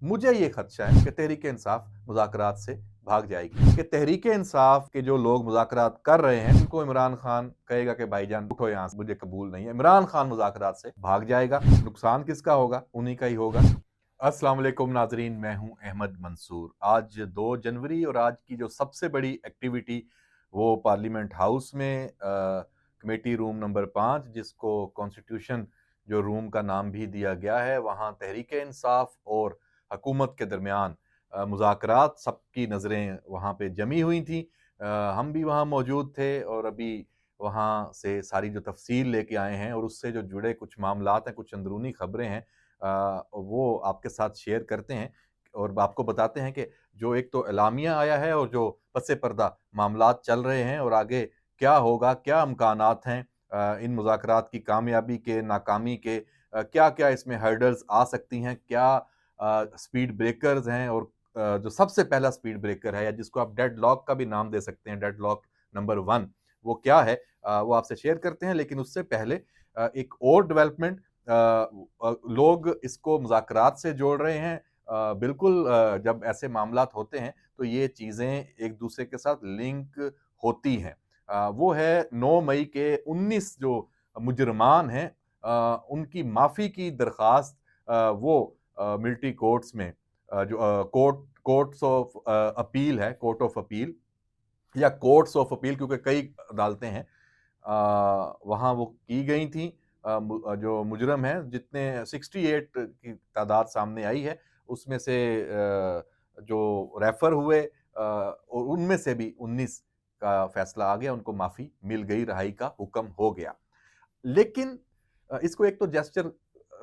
मुझे ये खदशा है कि तहरीक इंसाफ मुज़ाकरात से भाग जाएगी, कि तहरीक इंसाफ के जो लोग मुज़ाकरात कर रहे हैं उनको इमरान खान कहेगा कि भाईजान उठो यहाँ से, मुझे कबूल नहीं है। इमरान खान मुज़ाकरात से भाग जाएगा। नुकसान किसका होगा? उन्हीं का ही होगा। अस्सलाम वालेकुम नाज़रीन, मैं हूँ अहमद मंसूर। आज 2 जनवरी और आज की जो सबसे बड़ी एक्टिविटी वो पार्लियामेंट हाउस में कमेटी रूम नंबर 5, जिसको कॉन्स्टिट्यूशन जो रूम का नाम भी दिया गया है, वहाँ तहरीक इंसाफ और हकूमत के दरमियान मुज़ाकरात, सबकी नज़रें वहाँ पे जमी हुई थी। हम भी वहाँ मौजूद थे और अभी वहाँ से सारी जो तफसील लेके आए हैं और उससे जो जुड़े कुछ मामलात हैं, कुछ अंदरूनी खबरें हैं, वो आपके साथ शेयर करते हैं और आपको बताते हैं कि जो एक तो एलामिया आया है और जो पस पर्दा मामलात चल रहे हैं और आगे क्या होगा, क्या इम्कानात हैं इन मुज़ाकरात की कामयाबी के, नाकामी के, क्या-क्या इसमें हर्डल्स आ सकती हैं, क्या स्पीड ब्रेकर्स हैं और जो सबसे पहला स्पीड ब्रेकर है या जिसको आप डेडलॉक का भी नाम दे सकते हैं, डेडलॉक नंबर 1, वो क्या है? वो आपसे शेयर करते हैं। लेकिन उससे पहले एक और डेवलपमेंट, लोग इसको मुज़ाकरात से जोड़ रहे हैं। बिल्कुल, जब ऐसे मामलात होते हैं तो ये चीज़ें एक दूसरे के साथ लिंक होती हैं। वो है 9 मई के 19 जो मुजरमान हैं, उनकी माफ़ी की दरख्वास्त, वो मिलिट्री कोर्ट्स में, जो कोर्ट्स ऑफ अपील है, कोर्ट ऑफ अपील या कोर्ट्स ऑफ अपील, क्योंकि कई अदालतें हैं, वहाँ वो की गई थी। जो मुजरम हैं, जितने 68 की तादाद सामने आई है, उसमें से जो रेफर हुए, और उनमें से भी 19 का फैसला आ गया, उनको माफ़ी मिल गई, रहाई का हुक्म हो गया। लेकिन इसको एक तो जेस्चर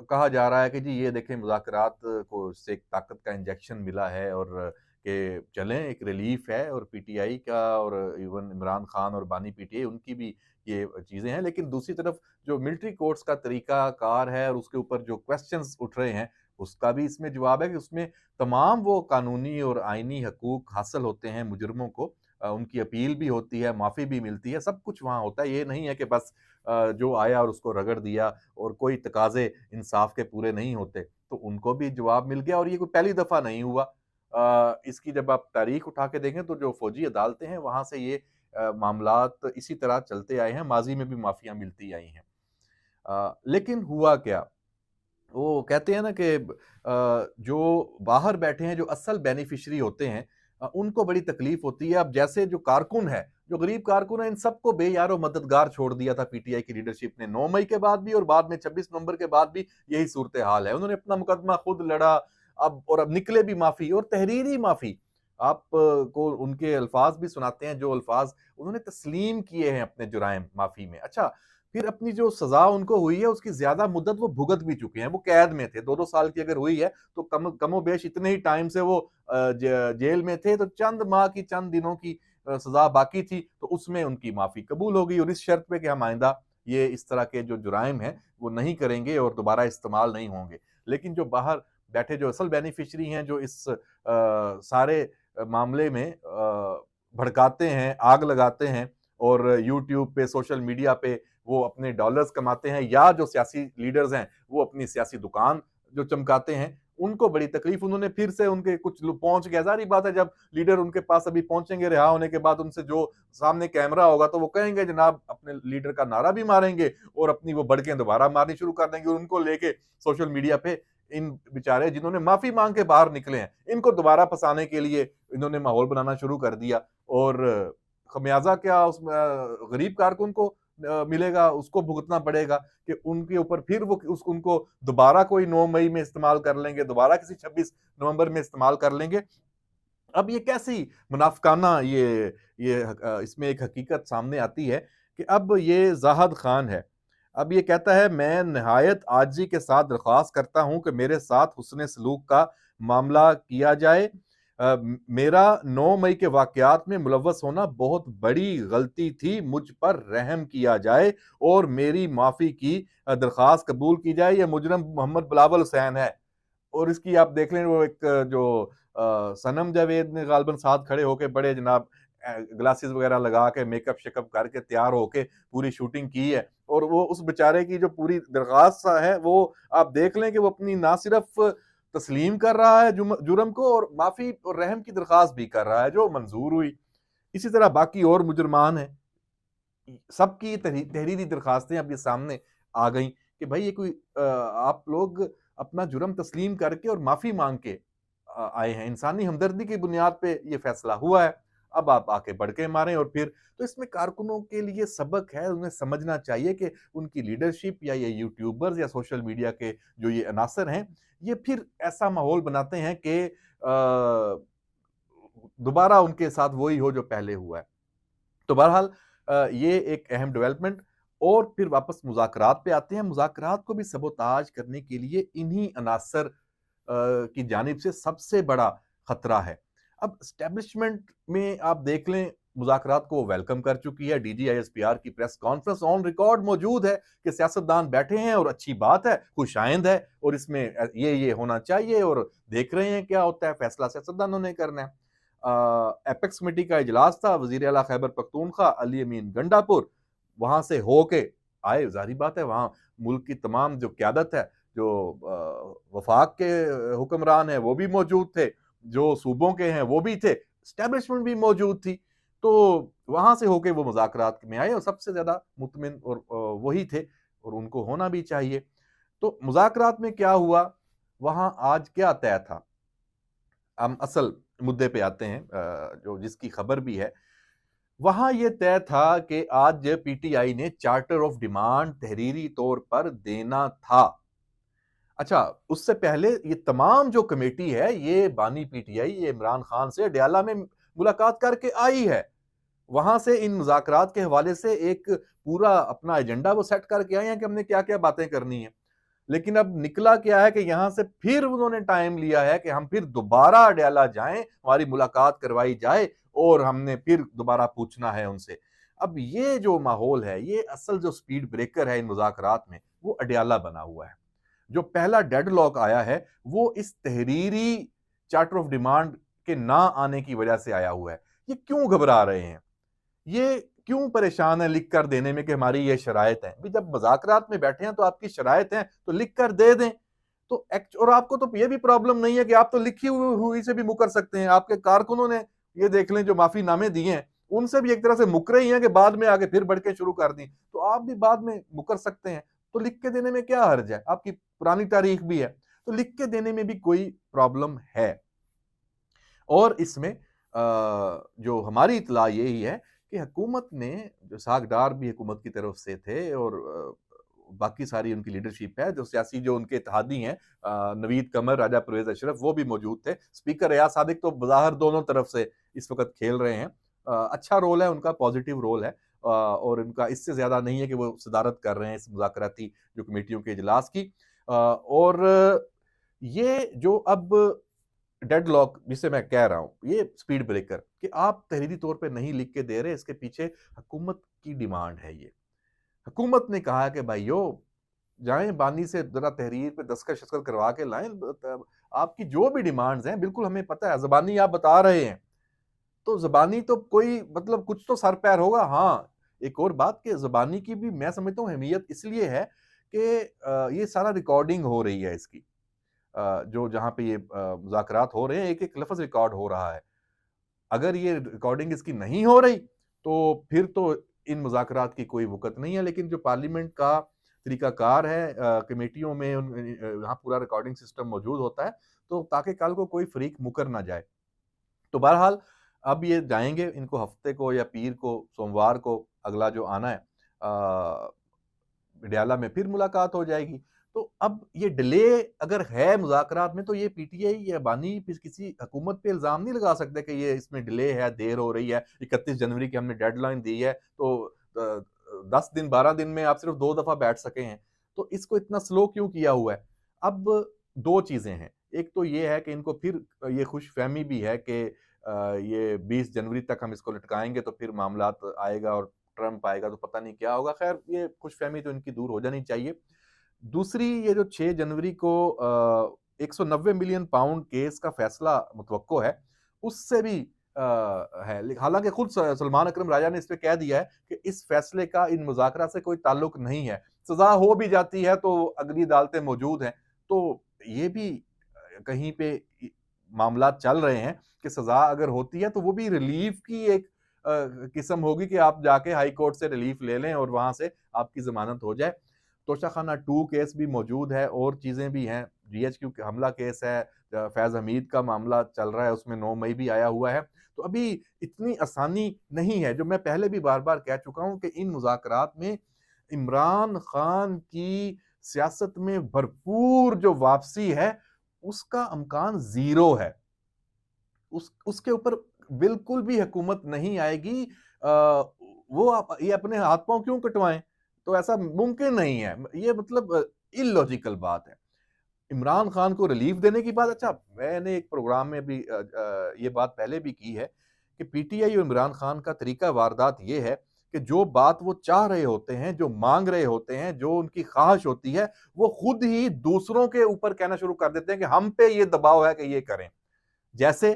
कहा जा रहा है कि जी ये देखें, मुज़ाकरात को से एक ताकत का इंजेक्शन मिला है और कि चलें, एक रिलीफ है, और पीटीआई का और इवन इमरान खान और बानी पीटीआई, उनकी भी ये चीज़ें हैं। लेकिन दूसरी तरफ जो मिलिट्री कोर्ट्स का तरीक़ाकार है और उसके ऊपर जो क्वेश्चंस उठ रहे हैं, उसका भी इसमें जवाब है कि उसमें तमाम वो कानूनी और आइनी हकूक़ हासिल होते हैं मुजरिमों को। उनकी अपील भी होती है, माफ़ी भी मिलती है, सब कुछ वहाँ होता है। ये नहीं है कि बस जो आया और उसको रगड़ दिया और कोई तकाज़े इंसाफ के पूरे नहीं होते। तो उनको भी जवाब मिल गया और ये कोई पहली दफ़ा नहीं हुआ। इसकी जब आप तारीख़ उठा के देखें तो जो फ़ौजी अदालतें हैं, वहाँ से ये मामलात इसी तरह चलते आए हैं, माज़ी में भी माफ़ियाँ मिलती आई हैं। लेकिन हुआ क्या? वो कहते हैं ना कि जो बाहर बैठे हैं, जो असल बेनिफिशियरी होते हैं, उनको बड़ी तकलीफ होती है। अब जैसे जो कारकुन है, जो गरीब कारकुन है, इन सबको बेयारो मददगार छोड़ दिया था पीटीआई की लीडरशिप ने 9 मई के बाद भी और बाद में 26 नवंबर के बाद भी यही सूरत हाल है। उन्होंने अपना मुकदमा खुद लड़ा, अब निकले भी माफ़ी और तहरीरी माफ़ी। आप को उनके अल्फाज भी सुनाते हैं, जो अल्फाज उन्होंने तस्लीम किए हैं अपने जुराइम माफ़ी में। अच्छा, फिर अपनी जो सज़ा उनको हुई है, उसकी ज़्यादा मुद्दत वो भुगत भी चुके हैं। वो कैद में थे, 2-2 साल की अगर हुई है, तो कमोबेश इतने ही टाइम से वो जेल में थे, तो चंद माह की, चंद दिनों की सज़ा बाकी थी, तो उसमें उनकी माफ़ी कबूल हो गई और इस शर्त पे कि हम आइंदा ये इस तरह के जो जुराइम हैं, वो नहीं करेंगे और दोबारा इस्तेमाल नहीं होंगे। लेकिन जो बाहर बैठे जो असल बेनिफिशियरी हैं, जो इस सारे मामले में भड़काते हैं, आग लगाते हैं और यूट्यूब पे, सोशल मीडिया पे वो अपने डॉलर्स कमाते हैं, या जो सियासी लीडर्स हैं, वो अपनी सियासी दुकान जो चमकाते हैं, उनको बड़ी तकलीफ। उन्होंने फिर से उनके कुछ लोग पहुँच गए, ज़ाहिर-सी बात है, जब लीडर उनके पास अभी पहुँचेंगे रिहा होने के बाद, उनसे जो सामने कैमरा होगा, तो वो कहेंगे जनाब, अपने लीडर का नारा भी मारेंगे और अपनी वो भड़कें दोबारा मारनी शुरू कर देंगे। उनको लेके सोशल मीडिया पे इन बेचारे जिन्होंने माफ़ी माँग के बाहर निकले हैं, इनको दोबारा फँसाने के लिए इन्होंने माहौल बनाना शुरू कर दिया और खमियाज़ा क्या उसमें गरीब कारकुन को मिलेगा, उसको भुगतना पड़ेगा कि उनके ऊपर फिर वो उस उनको दोबारा कोई 9 मई में इस्तेमाल कर लेंगे, दोबारा किसी 26 नवंबर में इस्तेमाल कर लेंगे। अब ये कैसी मुनाफ़िकाना इसमें एक हकीकत सामने आती है कि अब ये ज़ाहिद खान है। अब ये कहता है, मैं निहायत आजिज़ी के साथ दरख्वास्त करता हूँ कि मेरे साथ हुस्न सलूक का मामला किया जाए। मेरा 9 मई के वाक़यात में मुलव्वस होना बहुत बड़ी गलती थी, मुझ पर रहम किया जाए और मेरी माफ़ी की दरख्वास्त कबूल की जाए। ये मुजरिम मोहम्मद बिलावल हुसैन है। और इसकी आप देख लें, वो एक जो सनम जावेद ने गालिबन साथ खड़े होके बड़े जनाब ग्लासेस वगैरह लगा के मेकअप-शेकअप करके तैयार होके पूरी शूटिंग की है और वो उस बेचारे की जो पूरी दरख्वास्त है, वो आप देख लें कि वो अपनी ना सिर्फ़ तस्लीम कर रहा है जुर्म को और माफ़ी और रहम की दरख्वास्त भी कर रहा है जो मंजूर हुई। इसी तरह बाकी और मुजरमान हैं, सबकी तहरीरी दरखास्तें अब ये सामने आ गई कि भाई ये कोई आप लोग अपना जुर्म तस्लीम करके और माफ़ी मांग के आए हैं, इंसानी हमदर्दी की बुनियाद पे ये फैसला हुआ है, अब आप आके बड़के मारें। और फिर तो इसमें कारकुनों के लिए सबक है, उन्हें समझना चाहिए कि उनकी लीडरशिप या ये यूट्यूबर्स या सोशल मीडिया के जो ये अनासर हैं, ये फिर ऐसा माहौल बनाते हैं कि दोबारा उनके साथ वही हो जो पहले हुआ है। तो बहरहाल ये एक अहम डेवलपमेंट। और फिर वापस मुज़ाकरात पे आते हैं। मुज़ाकरात को भी सबोताज करने के लिए इन्हीं अनासर की जानिब से सबसे बड़ा खतरा है। अब एस्टेब्लिशमेंट में आप देख लें, मुज़ाकरात को वेलकम कर चुकी है। डीजीआईएसपीआर की प्रेस कॉन्फ्रेंस ऑन रिकॉर्ड मौजूद है कि सियासतदान बैठे हैं और अच्छी बात है, खुशाइंद है और इसमें ये होना चाहिए और देख रहे हैं क्या होता है, फैसला सियासतदानों ने करना है। एपेक्स कमेटी का इजलास था, वजीर आला खैबर पख्तूनख्वा अली अमीन गंडापुर वहां से होके आए। जाहिर बात है वहां मुल्क की तमाम जो क्यादत है, जो वफाक के हुक्मरान हैं वो भी मौजूद थे, जो सूबों के हैं वो भी थे, स्टैब्लिशमेंट भी मौजूद थी। तो वहां से होके वो मुज़ाकरात में आए और सबसे ज्यादा मुतमिन और वही थे और उनको होना भी चाहिए। तो मुज़ाकरात में क्या हुआ, वहां आज क्या तय था। हम असल मुद्दे पे आते हैं, जो जिसकी खबर भी है। वहां यह तय था कि आज पीटीआई ने चार्टर ऑफ डिमांड तहरीरी तौर पर देना था। अच्छा, उससे पहले ये तमाम जो कमेटी है, ये बानी पीटीआई, ये इमरान खान से डयाला में मुलाकात करके आई है। वहां से इन मुज़ाकरात के हवाले से एक पूरा अपना एजेंडा वो सेट करके आए हैं कि हमने क्या क्या बातें करनी है। लेकिन अब निकला क्या है कि यहां से फिर उन्होंने टाइम लिया है कि हम फिर दोबारा अडयाला जाएं, हमारी मुलाकात करवाई जाए और हमने फिर दोबारा पूछना है उनसे। अब ये जो माहौल है, ये असल जो स्पीड ब्रेकर है इन मुज़ाकरात में, वो अडयाला बना हुआ है। जो पहला डेडलॉक आया है वो इस तहरीरी चार्टर ऑफ डिमांड के ना आने की वजह से आया हुआ है। ये क्यों घबरा रहे हैं, ये क्यों परेशान है लिख कर देने में कि हमारी ये शराइत है। भी जब मुज़ाकरात में बैठे हैं तो आपकी शराइत है तो लिख कर दे दें। तो और आपको तो ये भी प्रॉब्लम नहीं है कि आप तो लिखी हुई से भी मुकर सकते हैं। आपके कारकुनों ने ये देख लें जो माफी नामे दिए हैं, उनसे भी एक तरह से मुकरे ही हैं कि बाद में आगे फिर बढ़ के शुरू कर दी। तो आप भी बाद में मुकर सकते हैं, तो लिख के देने में क्या हर्ज है, आपकी पुरानी तारीख भी है, तो लिख के देने में भी कोई प्रॉब्लम है। और इसमें जो हमारी इतला यही है कि हुकूमत ने, जो सागदार भी हुकूमत की तरफ से थे और बाकी सारी उनकी लीडरशिप है, जो सियासी जो उनके इत्तेहादी हैं, नवीद कमर, राजा परवेज अशरफ, वो भी मौजूद थे। स्पीकर रियाज सादिक तो बज़ाहिर दोनों तरफ से इस वक्त खेल रहे हैं। अच्छा रोल है उनका, पॉजिटिव रोल है, और उनका इससे ज्यादा नहीं है कि वो सदारत कर रहे हैं इस मुज़ाकराती जो कमेटियों के इजलास की। और ये जो अब डेडलॉक जिसे मैं कह रहा हूं, ये स्पीड ब्रेकर कि आप तहरीरी तौर पे नहीं लिख के दे रहे, इसके पीछे हुकूमत की डिमांड है। ये हुकूमत ने कहा कि भाइयों जाएं बानी से जरा तहरीर पे दस्तखत शस्खत करवा के लाएं, आपकी जो भी डिमांड्स हैं बिल्कुल हमें पता है, जबानी आप बता रहे हैं तो जबानी तो कोई मतलब कुछ तो सर पैर होगा। हाँ, एक और बात कि जबानी की भी मैं समझता हूँ अहमियत इसलिए है कि ये सारा रिकॉर्डिंग हो रही है इसकी, जो जहाँ पे ये मुज़ाकरात हो रहे हैं, एक-एक लफ्ज़ रिकॉर्ड हो रहा है। अगर ये रिकॉर्डिंग इसकी नहीं हो रही, तो फिर तो इन मुज़ाकरात की कोई वक़्त नहीं है। लेकिन जो पार्लियामेंट का तरीक़ाकार है, कमेटियों में यहाँ पूरा रिकॉर्डिंग सिस्टम मौजूद होता है, तो ताकि कल को कोई फ़रीक मुकर ना जाए। तो बहरहाल अब ये जाएँगे, इनको हफ़्ते को या पीर को, सोमवार को अगला जो आना है, पटियाला में फिर मुलाकात हो जाएगी। तो अब ये डिले अगर है मुज़ाकरात में, तो ये पीटीआई या बानी किसी हुकूमत पे इल्ज़ाम नहीं लगा सकते कि ये इसमें डिले है, देर हो रही है। 31 जनवरी की हमने डेडलाइन दी है, तो 10 दिन 12 दिन में आप सिर्फ 2 दफ़ा बैठ सके हैं, तो इसको इतना स्लो क्यों किया हुआ है? अब 2 चीज़ें हैं। एक तो ये है कि इनको फिर ये खुशफ़हमी भी है कि ये 20 जनवरी तक हम इसको लटकाएँगे तो फिर मामलात आएगा और ट्रंप आएगा तो पता नहीं क्या होगा। खैर ये खुशफ़हमी तो इनकी दूर हो जानी चाहिए। दूसरी, ये जो 6 जनवरी को 190 मिलियन पाउंड केस का फैसला मुतवक्को है, उससे भी है। हालाँकि खुद सलमान अकरम राजा ने इस पे कह दिया है कि इस फैसले का इन मुज़ाकरात से कोई ताल्लुक नहीं है। सज़ा हो भी जाती है तो अगली अदालतें मौजूद हैं। तो ये भी कहीं पे मामला चल रहे हैं कि सजा अगर होती है तो वो भी रिलीफ की एक किस्म होगी कि आप जाके हाई कोर्ट से रिलीफ ले लें और वहां से आपकी जमानत हो जाए। तोशाखाना 2 केस भी मौजूद है और चीजें भी हैं। जीएचक्यू हमला केस है, फैज हमीद का मामला चल रहा है, उसमें 9 मई भी आया हुआ है। तो अभी इतनी आसानी नहीं है। जो मैं पहले भी बार बार कह चुका हूं कि इन मुज़ाकरात में इमरान खान की सियासत में भरपूर जो वापसी है उसका अमकान जीरो है। उसके ऊपर बिल्कुल भी हुकूमत नहीं आएगी। वो आप ये अपने हाथ पांव क्यों कटवाएं? तो ऐसा मुमकिन नहीं है। ये मतलब इलॉजिकल बात है। इमरान खान को रिलीफ देने की बात, अच्छा मैंने एक प्रोग्राम में भी ये बात पहले भी की है कि पीटीआई और इमरान खान का तरीका वारदात ये है कि जो बात वो चाह रहे होते हैं, जो मांग रहे होते हैं, जो उनकी ख्वाहिश होती है, वो खुद ही दूसरों के ऊपर कहना शुरू कर देते हैं कि हम पे ये दबाव है कि ये करें। जैसे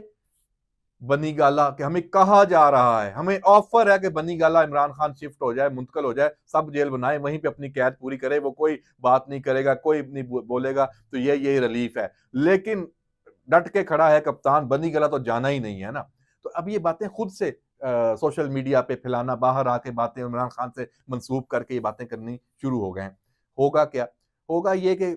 बनी गाला कि हमें कहा जा रहा है, हमें ऑफर है कि बनी गाला इमरान खान शिफ्ट हो जाए, मुंतकल हो जाए, सब जेल बनाए, वहीं पे अपनी कैद पूरी करे, वो कोई बात नहीं करेगा, कोई नहीं बोलेगा, तो ये रिलीफ है। लेकिन डट के खड़ा है कप्तान, बनी गाला तो जाना ही नहीं है ना। तो अब ये बातें खुद से सोशल मीडिया पे फैलाना, बाहर आके बातें इमरान खान से मंसूब करके ये बातें करनी शुरू हो गए हैं। होगा क्या? होगा ये कि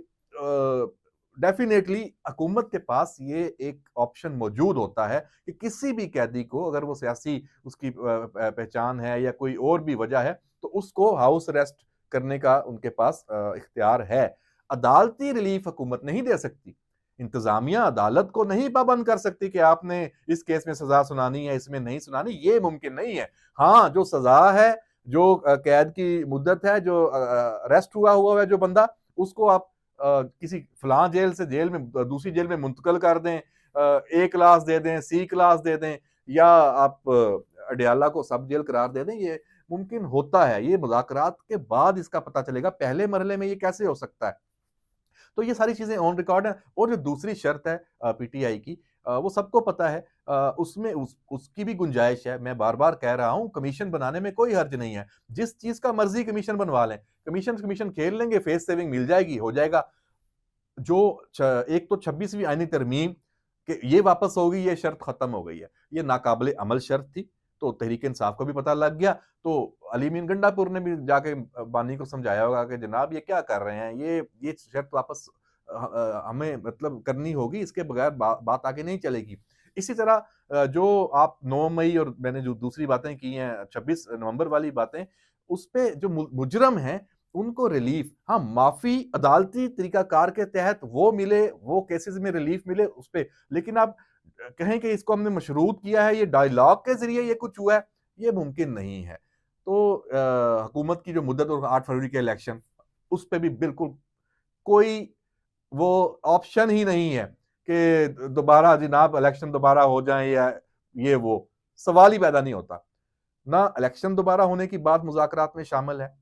डेफिनेटली हुकूमत के पास ये एक ऑप्शन मौजूद होता है कि किसी भी कैदी को, अगर वो सियासी उसकी पहचान है या कोई और भी वजह है, तो उसको हाउस अरेस्ट करने का उनके पास इख्तियार है। अदालती रिलीफ हुकूमत नहीं दे सकती। इंतजामिया अदालत को नहीं पाबंद कर सकती कि आपने इस केस में सजा सुनानी है, इसमें नहीं सुनानी, ये मुमकिन नहीं है। हाँ, जो सजा है, जो कैद की मुद्दत है, जो अरेस्ट हुआ है जो बंदा, उसको आप किसी फलां जेल से जेल में दूसरी जेल में मुंतकल कर दें, ए क्लास दे दें, सी क्लास दे दें, या आप अडयाला को सब जेल करार दे दें, ये मुमकिन होता है। ये मुज़ाकरात के बाद इसका पता चलेगा, पहले मरहले में ये कैसे हो सकता है। तो ये सारी चीजें ऑन रिकॉर्ड है। और जो दूसरी शर्त है पीटीआई की, वो सबको पता है, उसमें उसकी भी गुंजाइश है। मैं बार बार कह रहा हूं, कमीशन बनाने में कोई हर्ज नहीं है। जिस चीज का मर्जी कमीशन बनवा लें, कमीशन कमीशन खेल लेंगे, फेस सेविंग मिल जाएगी, हो जाएगा। जो एक तो 26वीं आईनी तरमीम कि ये वापस होगी, ये शर्त खत्म हो गई है। ये नाकाबिले अमल शर्त थी। तो तहरीक इंसाफ को भी पता लग गया। तो अली मीन गंडापुर ने भी जाके बानी को समझाया होगा कि जनाब ये क्या कर रहे हैं, ये शर्त वापस हमें मतलब करनी होगी, इसके बगैर बात आगे नहीं चलेगी। इसी तरह जो आप 9 मई और मैंने जो दूसरी बातें की हैं, 26 नवंबर वाली बातें, उस पे जो मुजरम हैं उनको रिलीफ, हाँ माफी अदालती तरीकाकार के तहत वो मिले, वो केसेस में रिलीफ मिले उस पे। लेकिन आप कहें कि इसको हमने मशरूत किया है, ये डायलॉग के जरिए ये कुछ हुआ है, ये मुमकिन नहीं है। तो हुकूमत की जो मुद्दत और 8 फरवरी के इलेक्शन, उस पे भी बिल्कुल कोई वो ऑप्शन ही नहीं है कि दोबारा जनाब इलेक्शन दोबारा हो जाए या ये वो, सवाल ही पैदा नहीं होता। ना इलेक्शन दोबारा होने की बात मुज़ाकरात में शामिल है,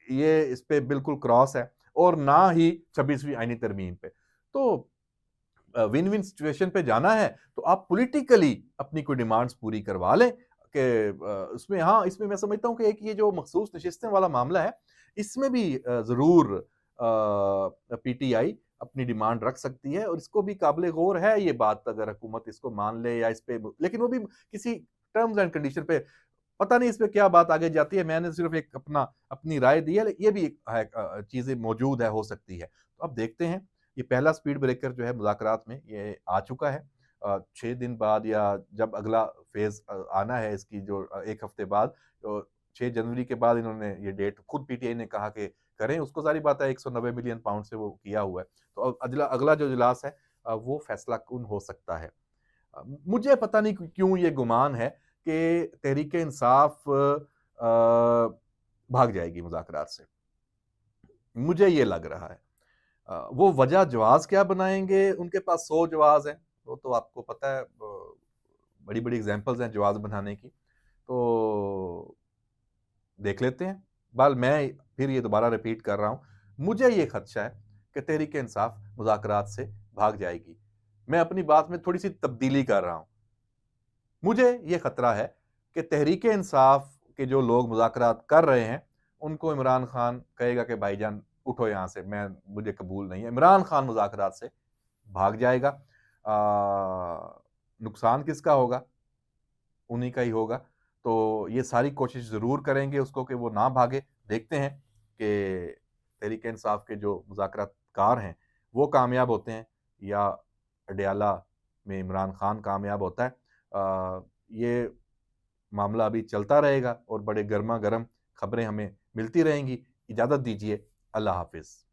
ये इस पे बिल्कुल क्रॉस है, और ना ही 26वीं आईनी तरमीम पे। तो विन विन सिचुएशन पे जाना है तो आप पॉलिटिकली अपनी कोई डिमांड्स पूरी करवा लें कि उसमें, हाँ इसमें मैं समझता हूँ कि एक ये जो मखसूस नशिस्तें वाला मामला है, इसमें भी जरूर पीटीआई अपनी डिमांड रख सकती है, और इसको भी काबिल गौर है ये बात, अगर हुकूमत इसको मान ले या इस पे, लेकिन वो भी किसी टर्म्स एंड कंडीशन पे। पता नहीं इस पे क्या बात आगे जाती है, मैंने सिर्फ एक अपनी राय दी है, ये भी चीजें मौजूद है, हो सकती है। तो अब देखते हैं। ये पहला स्पीड ब्रेकर जो है मुज़ाकरात में ये आ चुका है। 6 दिन बाद या जब अगला फेज आना है इसकी, जो 1 हफ्ते बाद, तो 6 जनवरी के बाद इन्होंने ये डेट खुद पीटीआई ने कहा कि करें, उसको सारी बात है 190 मिलियन पाउंड से वो किया हुआ है। तो अब अगला जो इजलास है वो फैसला कुन हो सकता है। मुझे पता नहीं क्यों ये गुमान है कि तहरीक इंसाफ भाग जाएगी मुज़ाकरात से, मुझे ये लग रहा है। वो वजह जवाज क्या बनाएंगे, उनके पास 100 जवाज हैं, वो तो आपको पता है, बड़ी बड़ी एग्जांपल्स हैं जवाज बनाने की। तो देख लेते हैं। बल मैं फिर ये दोबारा रिपीट कर रहा हूं, मुझे ये खदशा है कि तहरीक इंसाफ मुज़ाकरात से भाग जाएगी। मैं अपनी बात में थोड़ी सी तब्दीली कर रहा हूं। मुझे ये खतरा है कि तहरीक इंसाफ के जो लोग मुज़ाकरात कर रहे हैं, उनको इमरान खान कहेगा कि भाईजान उठो यहाँ से, मुझे कबूल नहीं है। इमरान खान मुज़ाकरात से भाग जाएगा। नुकसान किसका होगा? उन्हीं का ही होगा। तो ये सारी कोशिश ज़रूर करेंगे उसको कि वो ना भागे। देखते हैं कि तहरीक-ए-इंसाफ के जो मुज़ाकरातकार हैं, वो कामयाब होते हैं या अडयाला में इमरान खान कामयाब होता है। ये मामला अभी चलता रहेगा और बड़े गरमा-गरम खबरें हमें मिलती रहेंगी। इजाज़त दीजिए, अल्लाह हाफ़िज़।